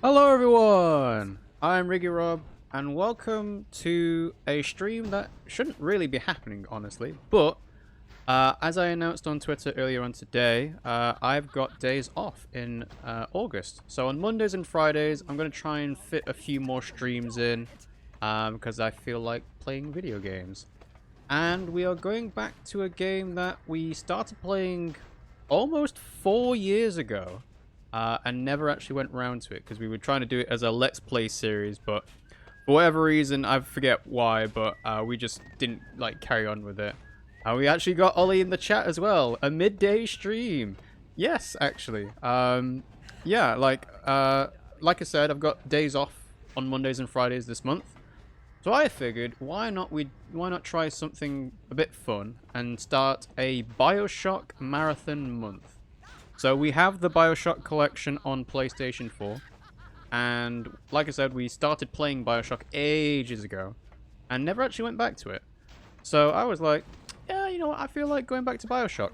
Hello everyone, I'm RiggyRob and welcome to a stream that shouldn't really be happening honestly, but as I announced on Twitter earlier on today, I've got days off in August. So on Mondays and Fridays I'm going to try and fit a few more streams in because I feel like playing video games. And we are going back to a game that we started playing almost 4 years ago. And never actually went round to it because we were trying to do it as a Let's Play series, but for whatever reason, I forget why, but we just didn't carry on with it. We actually got Ollie in the chat as well, a midday stream. Yes, actually. Yeah, like I said, I've got days off on Mondays and Fridays this month, so I figured why not try something a bit fun and start a BioShock marathon month. So we have the BioShock collection on PlayStation 4, and like I said, we started playing BioShock ages ago, and never actually went back to it. So I was like, yeah, you know what, I feel like going back to BioShock.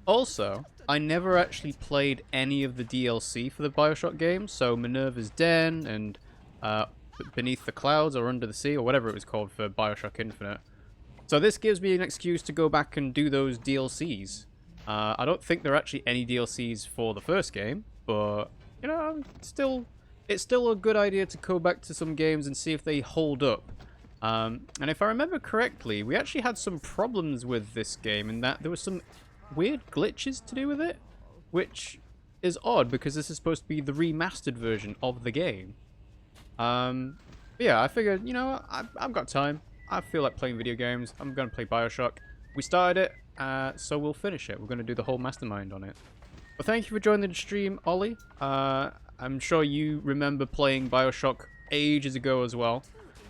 Also, I never actually played any of the DLC for the BioShock games, so Minerva's Den and Beneath the Clouds or Under the Sea, or whatever it was called for BioShock Infinite. So this gives me an excuse to go back and do those DLCs. I don't think there are actually any DLCs for the first game, but, you know, it's still a good idea to go back to some games and see if they hold up. And if I remember correctly, we actually had some problems with this game in that there were some weird glitches to do with it, which is odd because this is supposed to be the remastered version of the game. But yeah, I figured, you know, I've got time. I feel like playing video games. I'm going to play BioShock. We started it. So we'll finish it. We're going to do the whole mastermind on it. Well, thank you for joining the stream, Ollie. I'm sure you remember playing BioShock ages ago as well.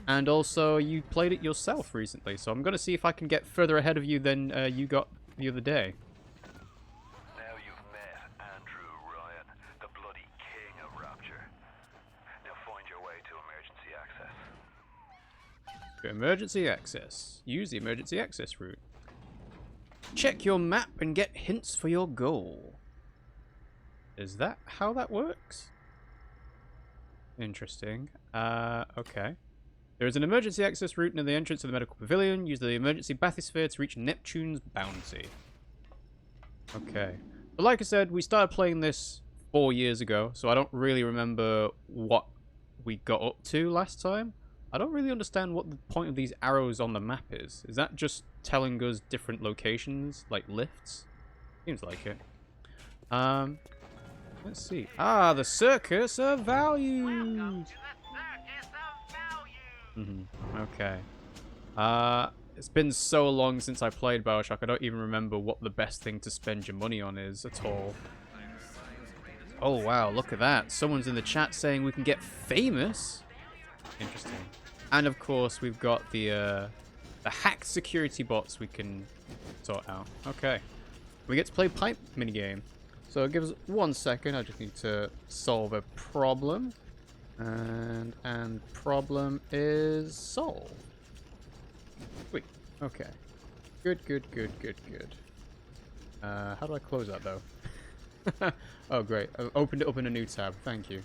And also, you played it yourself recently. So I'm going to see if I can get further ahead of you than you got the other day. Now you've met Andrew Ryan, the bloody king of Rapture. Now find your way to emergency access. Emergency access. Use the emergency access route. Check your map and get hints for your goal. Is that how that works? Interesting. Okay. There is an emergency access route near the entrance to the medical pavilion. Use the emergency bathysphere to reach Neptune's bounty. Okay. But like I said, we started playing this 4 years ago, so I don't really remember what we got up to last time. I don't really understand what the point of these arrows on the map is. Is that just telling us different locations, like lifts? Seems like it. Let's see. Ah, the Circus of Value. Okay. It's been so long since I played BioShock, I don't even remember what the best thing to spend your money on is at all. Oh wow, look at that. Someone's in the chat saying we can get famous. Interesting. And of course, we've got the hacked security bots we can sort out. Okay. We get to play pipe minigame. So give us 1 second. I just need to solve a problem. And problem is solved. Sweet. Okay. Good. How do I close that though? Oh great. I opened it up in a new tab. Thank you.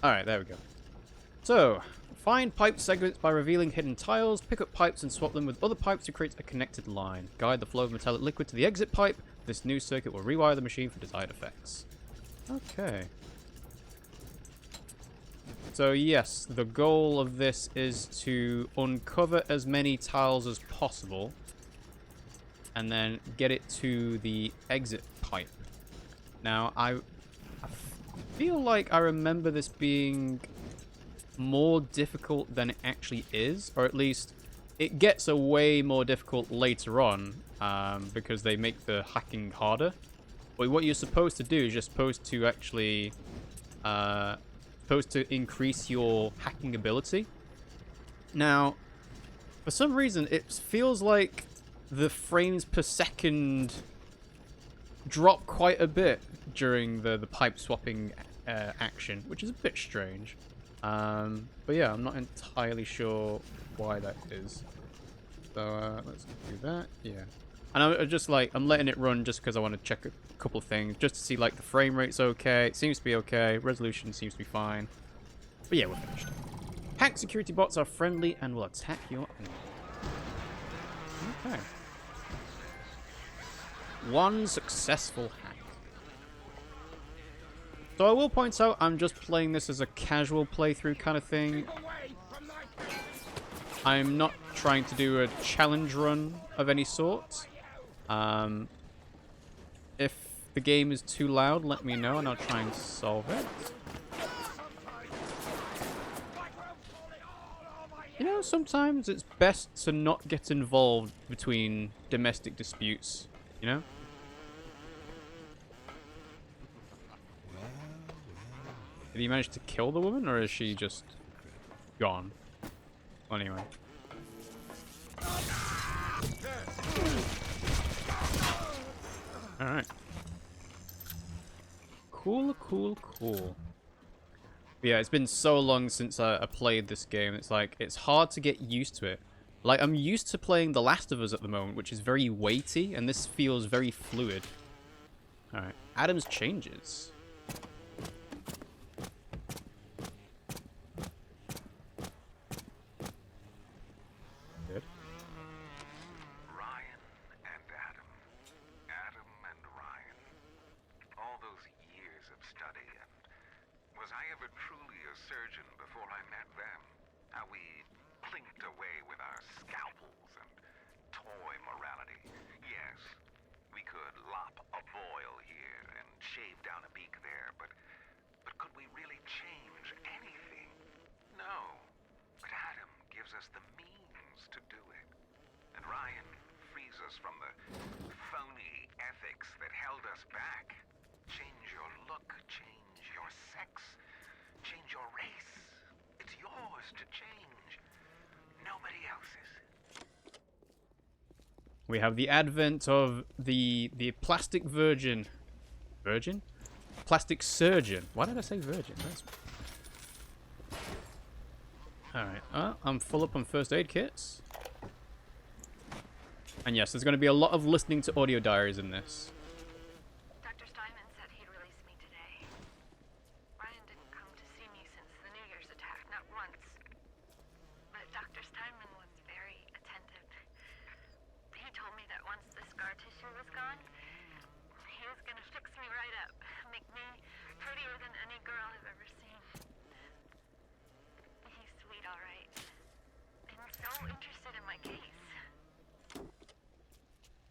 Alright, there we go. So, find pipe segments by revealing hidden tiles, pick up pipes and swap them with other pipes to create a connected line. Guide the flow of metallic liquid to the exit pipe. This new circuit will rewire the machine for desired effects. Okay. So yes, the goal of this is to uncover as many tiles as possible and then get it to the exit pipe. Now, I feel like I remember this being more difficult than it actually is, or at least it gets a way more difficult later on because they make the hacking harder. But what you're supposed to do is you're supposed to actually increase your hacking ability. Now, for some reason, it feels like the frames per second drop quite a bit during the pipe swapping action, which is a bit strange. But yeah, I'm not entirely sure why that is. So let's do that. Yeah. And I'm just like, I'm letting it run just because I want to check a couple of things, just to see like the frame rate's okay. It seems to be okay. Resolution seems to be fine. But yeah, we're finished. Hack security bots are friendly and will attack your enemy. Okay. One successful hack. So I will point out, I'm just playing this as a casual playthrough kind of thing. I'm not trying to do a challenge run of any sort. If the game is too loud, let me know and I'll try and solve it. You know, sometimes it's best to not get involved between domestic disputes, you know? Did he manage to kill the woman, or is she just gone? Well, anyway. Alright. Cool, cool, cool. But yeah, it's been so long since I played this game. It's like, it's hard to get used to it. Like, I'm used to playing The Last of Us at the moment, which is very weighty, and this feels very fluid. Alright. Adam's changes. Good. Ryan and Adam. Adam and Ryan. All those years of study, and was I ever truly a surgeon before I met them? How we plinked away with our scalpels and toy morality. Yes, we could lop a boil here and shave down a beak there, but could we really change anything? No. But Adam gives us the means to do it. And Ryan frees us from the phony ethics that held us back. Change your look, change your sex, change your race. It's yours to change. Nobody else's. We have the advent of the plastic virgin. Virgin? Plastic surgeon. Why did I say virgin? Alright, I'm full up on first aid kits. And yes, there's going to be a lot of listening to audio diaries in this. Dr. Steinman said he'd release me today. Ryan didn't come to see me since the New Year's attack, not once. But Dr. Steinman was very attentive. He told me that once the scar tissue was gone, he was gonna fix me right up, make me prettier than any girl I've ever seen. He's sweet, all right. And so interested in my case.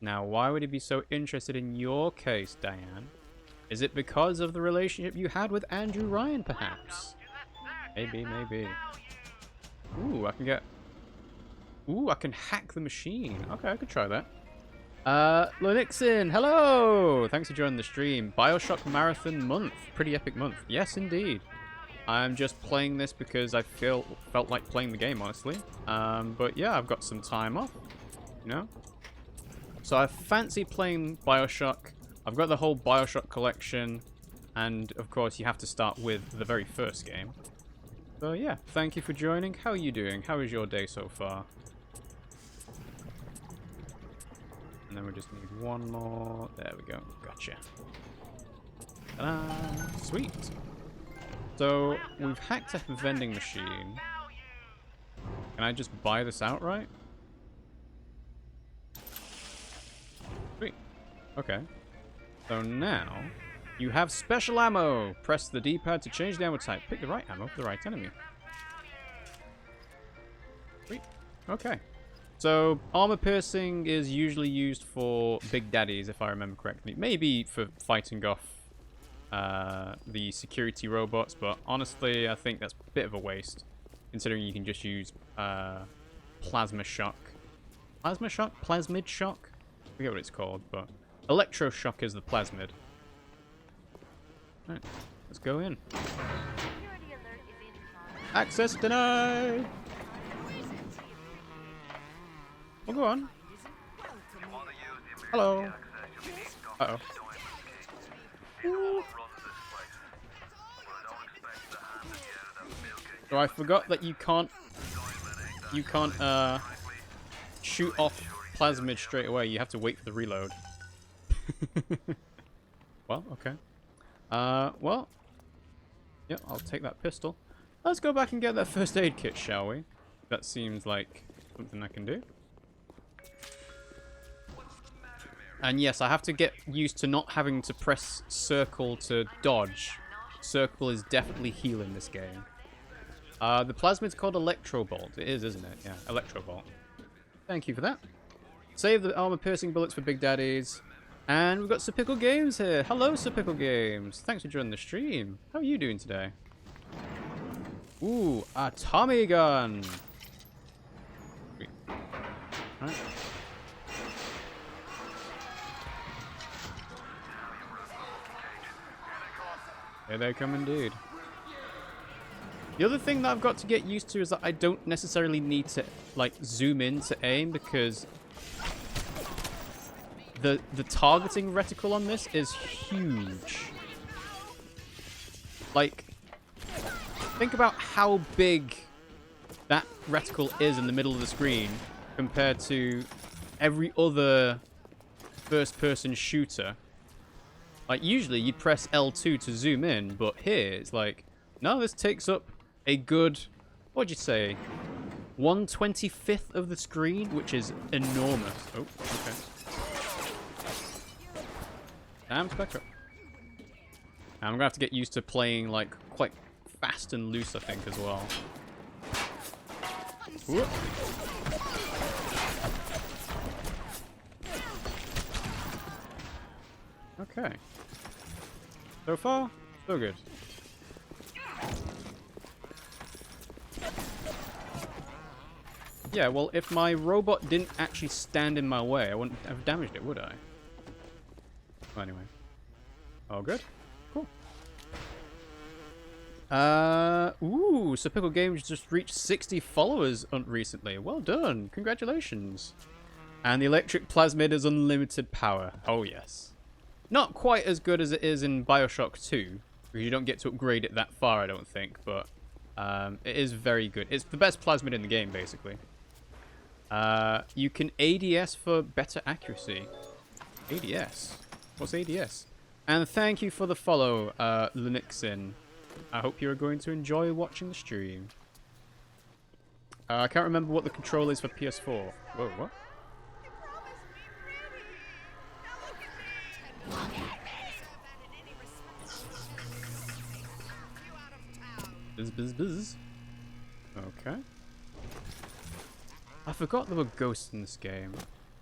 Now, why would he be so interested in your case, Diane? Is it because of the relationship you had with Andrew Ryan, perhaps? Maybe, maybe. Ooh, I can get... Ooh, I can hack the machine. Okay, I could try that. Lenixin, hello! Thanks for joining the stream. BioShock Marathon month. Pretty epic month. Yes, indeed. I'm just playing this because I felt like playing the game, honestly. But yeah, I've got some time off, you know? So I fancy playing BioShock. I've got the whole BioShock collection. And, of course, you have to start with the very first game. So yeah, thank you for joining. How are you doing? How is your day so far? And then we just need one more. There we go. Gotcha. Ta-da! Sweet. So, we've hacked a vending machine. Can I just buy this outright? Sweet. Okay. So now, you have special ammo. Press the D-pad to change the ammo type. Pick the right ammo for the right enemy. Sweet. Okay. So, armor piercing is usually used for big daddies, if I remember correctly. Maybe for fighting off the security robots, but honestly, I think that's a bit of a waste, considering you can just use plasma shock. Plasma shock? Plasmid shock? I forget what it's called, but electroshock is the plasmid. Alright, let's go in. Access denied! Well, go on. Hello. Uh-oh. So I forgot that you can't shoot off plasmid straight away. You have to wait for the reload. Well, okay. Well. Yeah, I'll take that pistol. Let's go back and get that first aid kit, shall we? That seems like something I can do. And yes, I have to get used to not having to press circle to dodge. Circle is definitely heal in this game. The plasmid's called Electro Bolt. It is, isn't it? Yeah, Electro Bolt. Thank you for that. Save the armor-piercing bullets for Big Daddies. And we've got Sir Pickle Games here. Hello, Sir Pickle Games. Thanks for joining the stream. How are you doing today? Ooh, a Tommy gun. Sweet. Alright. Here they come indeed. The other thing that I've got to get used to is that I don't necessarily need to, like, zoom in to aim because the targeting reticle on this is huge. Like, think about how big that reticle is in the middle of the screen compared to every other first-person shooter. Like, usually you'd press L2 to zoom in, but here it's like, no, this takes up a good, what'd you say, 1/25th of the screen, which is enormous. Oh, okay. Damn, Spectre. I'm gonna have to get used to playing, like, quite fast and loose, I think, as well. Whoop. Okay. So far, so good. Yeah, well, if my robot didn't actually stand in my way, I wouldn't have damaged it, would I? Well, anyway. All good? Cool. Ooh, Sir Pickle Games just reached 60 followers recently. Well done. Congratulations. And the electric plasmid is unlimited power. Oh, yes. Not quite as good as it is in BioShock 2, because you don't get to upgrade it that far, I don't think, but it is very good. It's the best plasmid in the game, basically. You can ADS for better accuracy. ADS? What's ADS? And thank you for the follow, Linuxin. I hope you're going to enjoy watching the stream. I can't remember what the control is for PS4. Whoa, what? Buzz. Okay. I forgot there were ghosts in this game.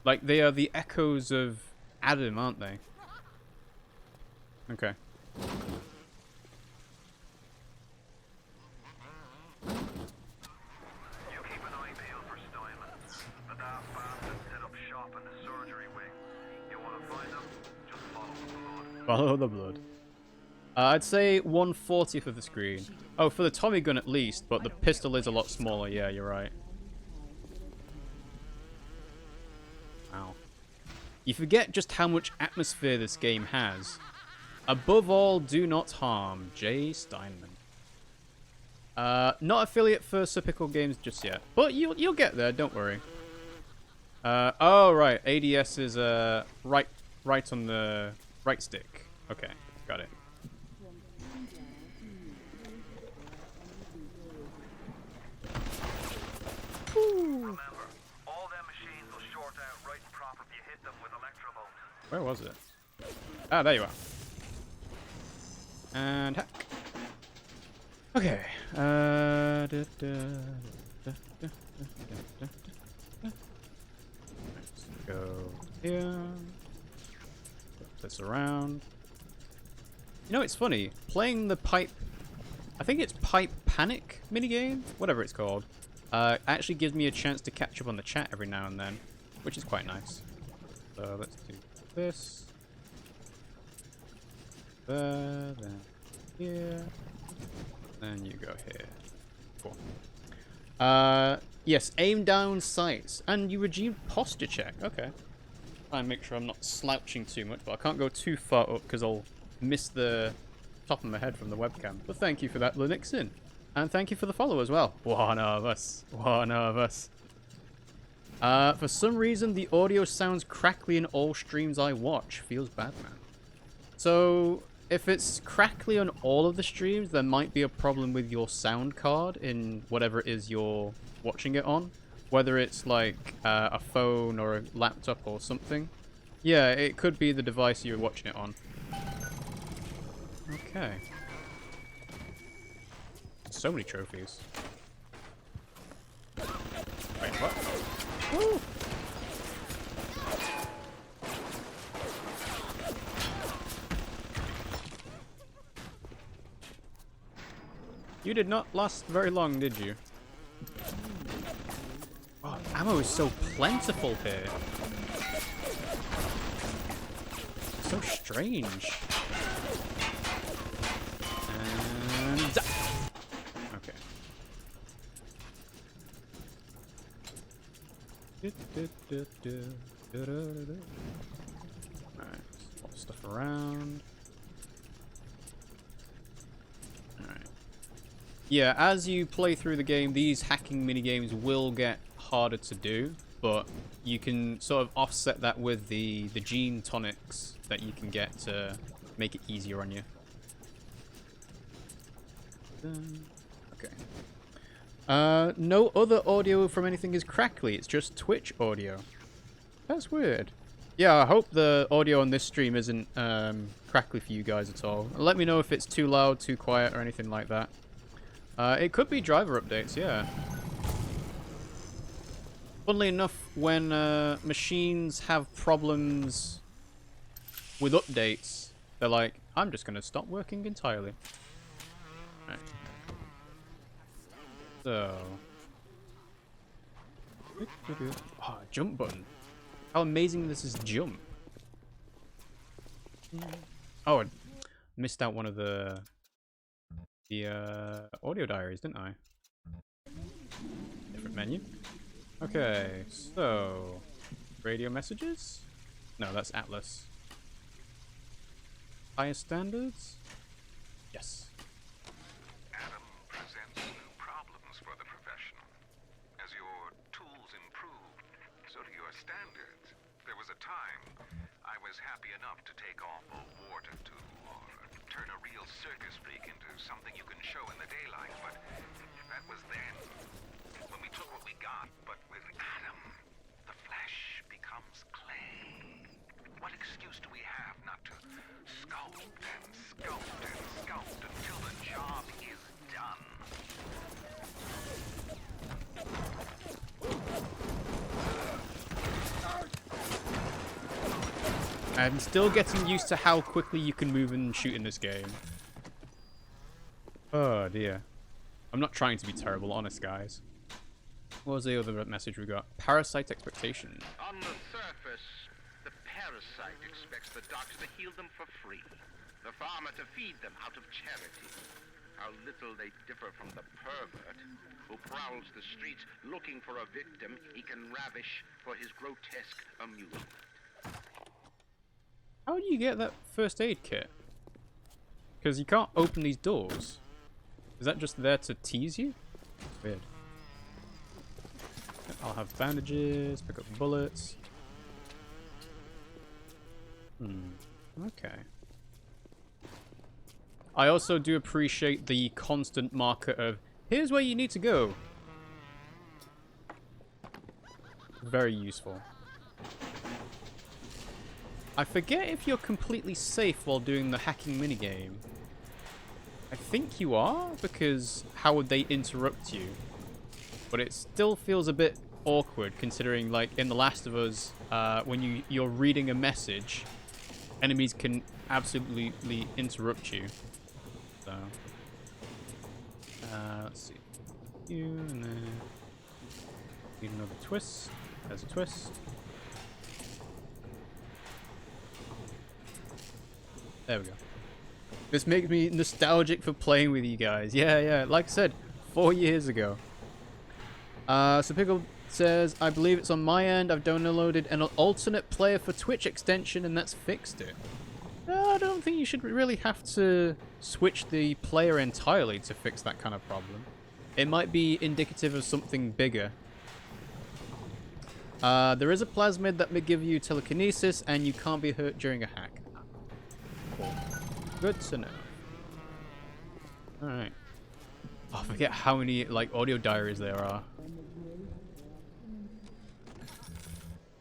Like, they are the echoes of Adam, aren't they? Okay. You keep an eye peeled for Steinman. But that bastard set up shop in the surgery wing. You want to find him? Just follow the blood. Follow the blood. I'd say 1/40th of the screen. Oh, for the Tommy gun at least, but the pistol is a lot smaller. Yeah, you're right. Wow. You forget just how much atmosphere this game has. Above all, do not harm. Jay Steinman. Not affiliate for Sir Pickle Games just yet, but you'll get there. Don't worry. Oh right, ADS is right on the right stick. Okay, got it. Remember, all them machines will short out right and proper if you hit them with electrovolt. Where was it? Ah, there you are. And hack. Okay. Let's go here. Flip this around. You know, it's funny. Playing the pipe... I think it's Pipe Panic minigame? Whatever it's called. Actually gives me a chance to catch up on the chat every now and then, which is quite nice. So let's do this. There, then here. Then you go here. Cool. Yes, aim down sights. And you redeemed posture check. Okay. Try and make sure I'm not slouching too much, but I can't go too far up because I'll miss the top of my head from the webcam. But thank you for that, Linuxin. And thank you for the follow as well. One of us. One of us. For some reason, the audio sounds crackly in all streams I watch. Feels bad, man. So, if it's crackly on all of the streams, there might be a problem with your sound card in whatever it is you're watching it on. Whether it's like a phone or a laptop or something. Yeah, it could be the device you're watching it on. Okay. So many trophies. Wait, what? Woo! You did not last very long, did you? Oh, ammo is so plentiful here. So strange. And... okay. Alright, swap stuff around. Alright. Yeah, as you play through the game, these hacking minigames will get harder to do, but you can sort of offset that with the gene tonics that you can get to make it easier on you. Okay. No other audio from anything is crackly. It's just Twitch audio. That's weird. Yeah, I hope the audio on this stream isn't crackly for you guys at all. Let me know if it's too loud, too quiet, or anything like that. It could be driver updates, yeah. Funnily enough, when machines have problems with updates, they're like, I'm just going to stop working entirely. Right. So... oh, jump button. How amazing this is jump. Oh, I missed out one of the audio diaries, didn't I? Different menu. Okay, so... radio messages? No, that's Atlas. Higher standards? Yes. Adam presents new problems for the professional. As your tools improved, so do your standards. There was a time I was happy enough to take off a wart or two, or turn a real circus freak into something you can show in the daylight, but that was then. When we took what we got, but with Adam, the flesh becomes clay. What excuse do we have not to sculpt and sculpt and sculpt until the job is done? I'm still getting used to how quickly you can move and shoot in this game. Oh dear. I'm not trying to be terrible, honest guys. What was the other message we got? Parasite expectation. On the surface, the parasite expects the doctor to heal them for free. The farmer to feed them out of charity. How little they differ from the pervert who prowls the streets looking for a victim he can ravish for his grotesque amusement. How do you get that first aid kit? Because you can't open these doors. Is that just there to tease you? Weird. I'll have bandages, pick up bullets. Okay. I also do appreciate the constant marker of, here's where you need to go. Very useful. I forget if you're completely safe while doing the hacking minigame. I think you are, because how would they interrupt you? But it still feels a bit awkward, considering, like, in The Last of Us, when you're reading a message, enemies can absolutely interrupt you. So, let's see. You and then need another twist. There's a twist. There we go. This makes me nostalgic for playing with you guys. Yeah. Like I said, 4 years ago. So Pickle says, I believe it's on my end. I've downloaded an alternate player for Twitch extension and that's fixed it. I don't think you should really have to switch the player entirely to fix that kind of problem. It might be indicative of something bigger. There is a plasmid that may give you telekinesis, and you can't be hurt during a hack. Cool. Good to know. Alright. Oh, I forget how many, like, audio diaries there are.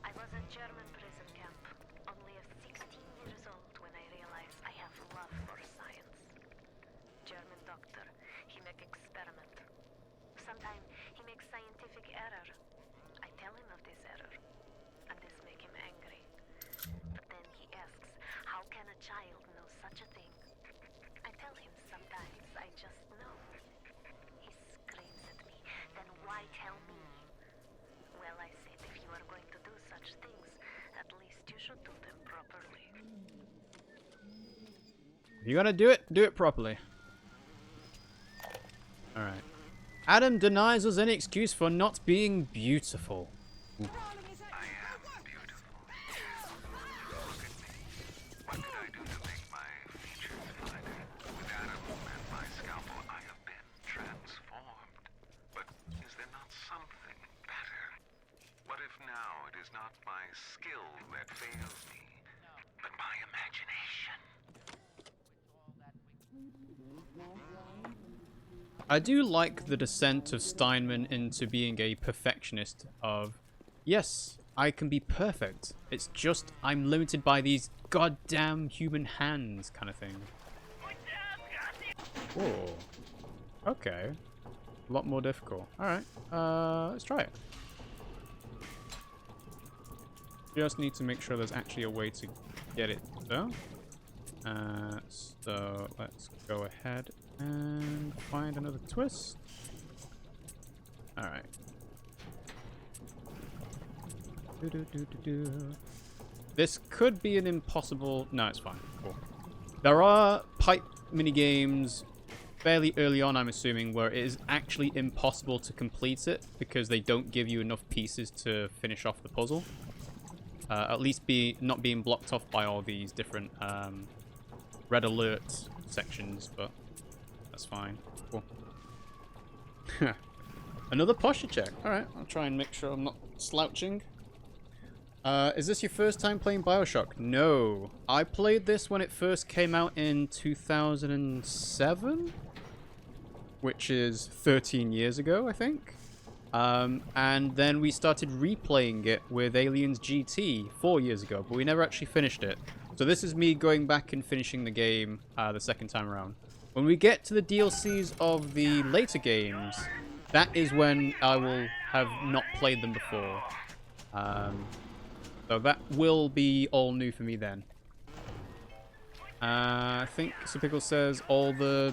I was at German prison camp, only 16 years old when I realized I have love for science. German doctor, he make experiment. Sometimes he makes scientific error. I tell him of this error, and this make him angry. But then he asks, how can a child know such a thing? I tell him sometimes I just know. He screams at me, then why tell me? Well, I said, if you are going to do such things, at least you should do them properly. If you're gonna do it properly. Alright. Adam denies us any excuse for not being beautiful. I am beautiful. Look at me. What did I do to make my features finer? With Adam and my scalpel, I have been transformed. But is there not something better? What if now it is not my skill that fails me, but my imagination? I do like the descent of Steinman into being a perfectionist of, yes, I can be perfect. It's just I'm limited by these goddamn human hands kind of thing. Whoa. Okay. A lot more difficult. Alright. Let's try it. Just need to make sure there's actually a way to get it done. So let's go ahead and find another twist. Alright. This could be an impossible... No, it's fine. Cool. There are pipe minigames fairly early on, I'm assuming, where it is actually impossible to complete it because they don't give you enough pieces to finish off the puzzle. At least not being blocked off by all these different red alert sections, but that's fine. Cool. Another posture check. Alright, I'll try and make sure I'm not slouching. Is this your first time playing BioShock? No. I played this when it first came out in 2007? Which is 13 years ago, I think. And then we started replaying it with Aliens GT 4 years ago, but we never actually finished it. So this is me going back and finishing the game the second time around. When we get to the DLCs of the later games, that is when I will have not played them before. So that will be all new for me then. I think Supickle says all the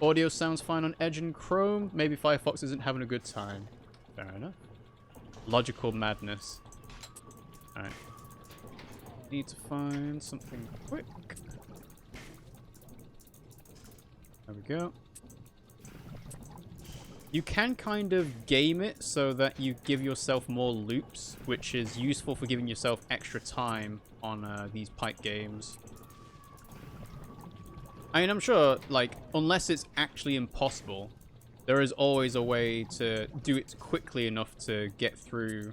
audio sounds fine on Edge and Chrome. Maybe Firefox isn't having a good time. Fair enough. Logical madness. Alright. Need to find something quick. There we go. You can kind of game it so that you give yourself more loops, which is useful for giving yourself extra time on these pipe games. I mean, I'm sure, like, unless it's actually impossible, there is always a way to do it quickly enough to get through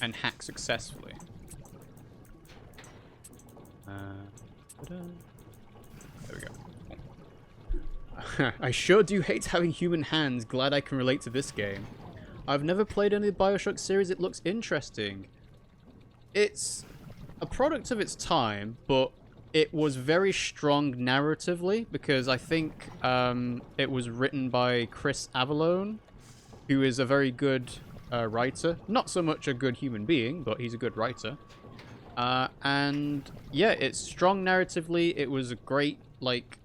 and hack successfully. There we go. I sure do hate having human hands. Glad I can relate to this game. I've never played any of the BioShock series. It looks interesting. It's a product of its time, but it was very strong narratively because I think it was written by Chris Avallone, who is a very good writer. Not so much a good human being, but he's a good writer. And yeah, it's strong narratively. It was a great, like,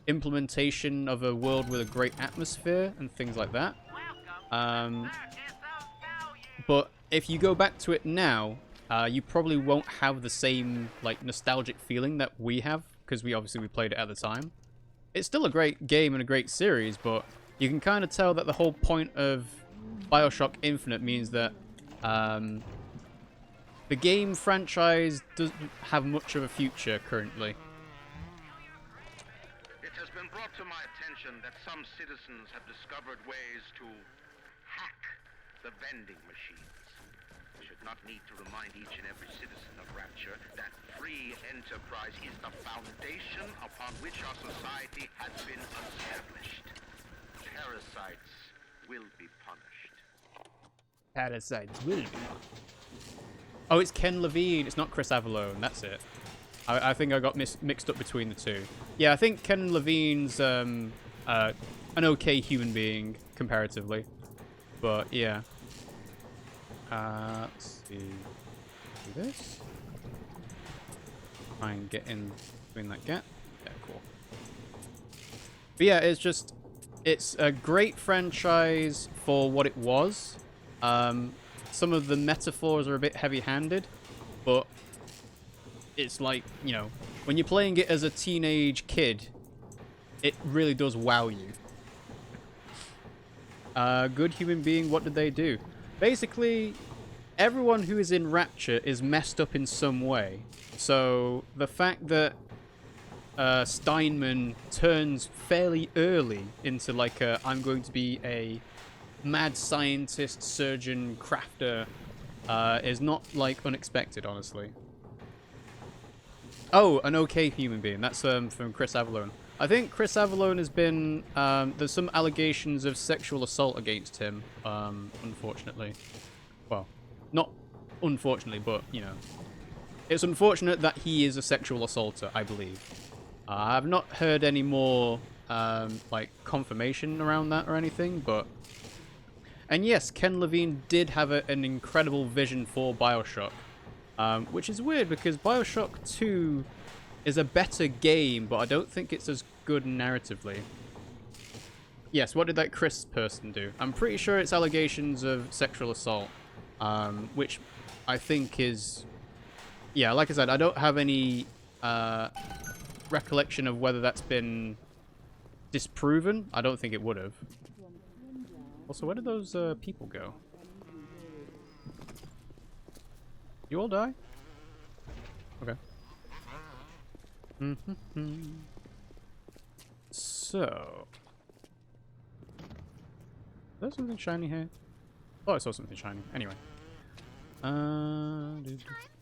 implementation of a world with a great atmosphere and things like that. But if you go back to it now, you probably won't have the same, like, nostalgic feeling that we have, because we played it at the time. It's still a great game and a great series, but you can kind of tell that the whole point of BioShock Infinite means that the game franchise doesn't have much of a future currently. It has been brought to my attention that some citizens have discovered ways to hack the vending machines. I should not need to remind each and every citizen of Rapture that free enterprise is the foundation upon which our society has been established. Parasites will be punished. Parasites will be. Oh, it's Ken Levine. It's not Chris Avellone. That's it. I think I got mixed up between the two. Yeah, I think Ken Levine's an okay human being comparatively, but yeah. Let's see. Do this. Try and get in between that gap. Yeah, cool. But yeah, it's a great franchise for what it was. Some of the metaphors are a bit heavy-handed, but it's like, you know, when you're playing it as a teenage kid, it really does wow you. Good human being, what did they do? Basically, everyone who is in Rapture is messed up in some way. So the fact that Steinman turns fairly early into like I'm going to be a mad scientist, surgeon, crafter is not like unexpected, honestly. Oh, an okay human being. That's from Chris Avellone. I think Chris Avellone has been there's some allegations of sexual assault against him, unfortunately. Well, not unfortunately, but you know, it's unfortunate that he is a sexual assaulter, I believe. I've not heard any more like confirmation around that or anything, but and yes, Ken Levine did have an incredible vision for BioShock, which is weird because BioShock 2 is a better game, but I don't think it's as good narratively. Yes, what did that Chris person do? I'm pretty sure it's allegations of sexual assault, which I think is... Yeah, like I said, I don't have any recollection of whether that's been disproven. I don't think it would have. Also, where did those people go? You all die? Okay. So... Is there something shiny here? Oh, I saw something shiny. Anyway.